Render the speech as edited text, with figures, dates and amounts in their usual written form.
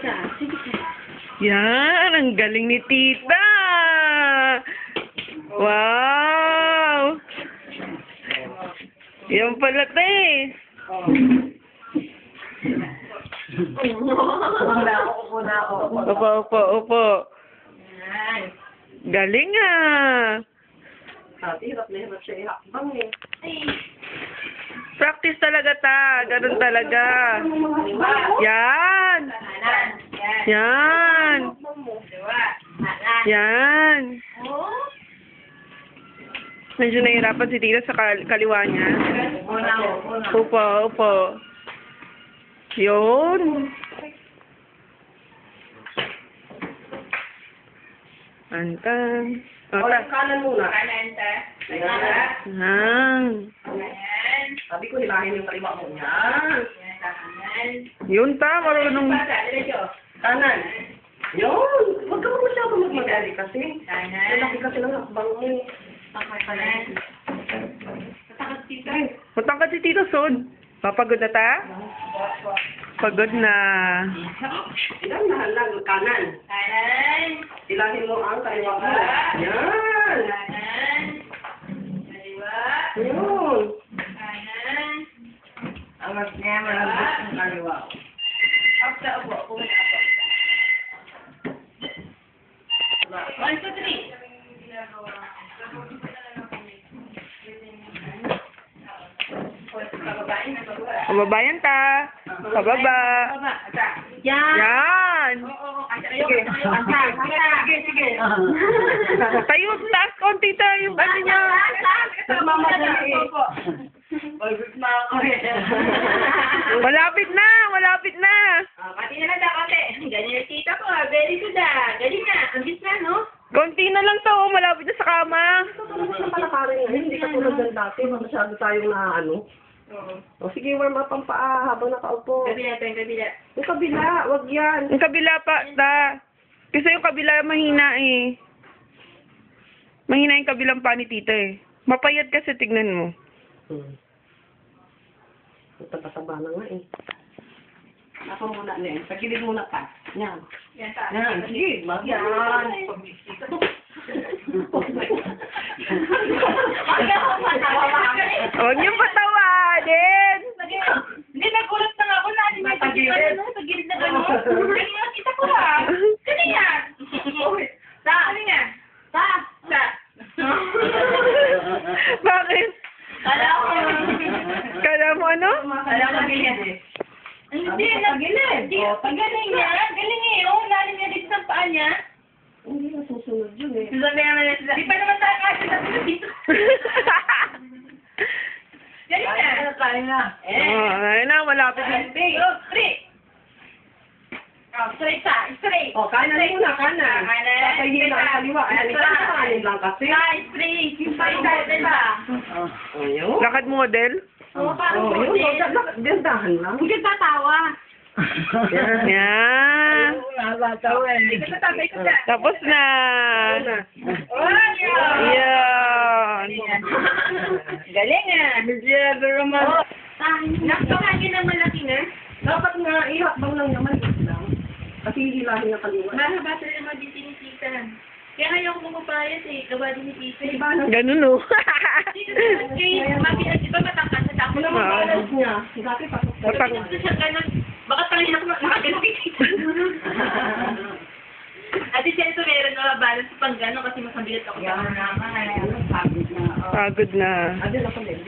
ka. Sige ka. Yan, ang galing ni Tita. Wow. Yan pala, te. Upo na ako. Opo. Yan. Galing ah. Hirap na hirap siya ihakbang eh. Practice talaga ta. Ganun talaga. Yan. Yan. Yan. Medyo nahihirapan si Tita sa kaliwa niya. Upo. Yun. Antan. Kanan muna. Kanan, ta. Yan. Sabi ko, hilahin yung kaliwa mo. Yan. Yun ta, marunong. Kanan. Yun. Huwag ka mo masyado magmadali kasi. Malaki kasi ng hakbang mo. Matangkad si Tito Sod. Papagod na ta? Pagod na. Ilan na lang. Kanan. Hilahin mo ang kaliwa mo. Yan. Yun. Angas niya, malambot ang kaliwa. After ako. 1, 2, 3. Pababayan ta. Pababa. Yan. Sige. Tayo, taas konti tayo. Ano niya? Malapit na. Pati na lang konti. Ganyan yung tita ko. Very good Galing na. Ambis na, no? Konti na lang to. Malapit na sa kama. Hindi ka tulad ng dati. Masyado tayong na ano. O sige, warm up ang paa habang nakaupo. Kabila. Yung kabila, wag yan. Yung kabila pa, ta. Kasi yung kabila mahina eh. Mahina yung kabilang pa ni Tita eh. Mapayat kasi, tignan mo. Nagtatasaba na nga eh. Ako muna, Len. Pagilid muna pa. Yan. Sige. Yan. Huwag niyong patawanin. Hindi, nagulat na nga ako na may pagilid na gano'n. Ganyan nga kita ko Ganyan yan. Sa. Bakit? Kala mo ano? Pagilid eh. Hindi, pagilid. Galing niya. Galing eh. Oo, lalim niya dito sa paa niya. Hindi na susunod yun eh. Di pa naman tayo kasi natin dito. Galing na. Ayun na, malapit na. Straight. Kanan muna. Papahin lang kaliwa. Kanan lang kasi. Straight. Yung Ayun. Lakad model? Gandahan lang. Hindi ka tatawa. Yan. Tapos na. Yan. Galing Napakagin ang malaki na. Dapat nga, ihakbang lang naman. Kasi hihilahin na kaliwa. Mahaba sa naman din ni Tita. Kaya ngayon ko pumapayas gawa din ni Tita. Ganun o. Kaya mabiyak, di ba matangkas na tapos Ano naman balance niya? Dati pasok ka. Baka tangin ako nakagano kay Tita. At siya ito meron na balance pang gano'n kasi masambilit ako. Yan naman. Pagod na. Pagod na. Adil ako din.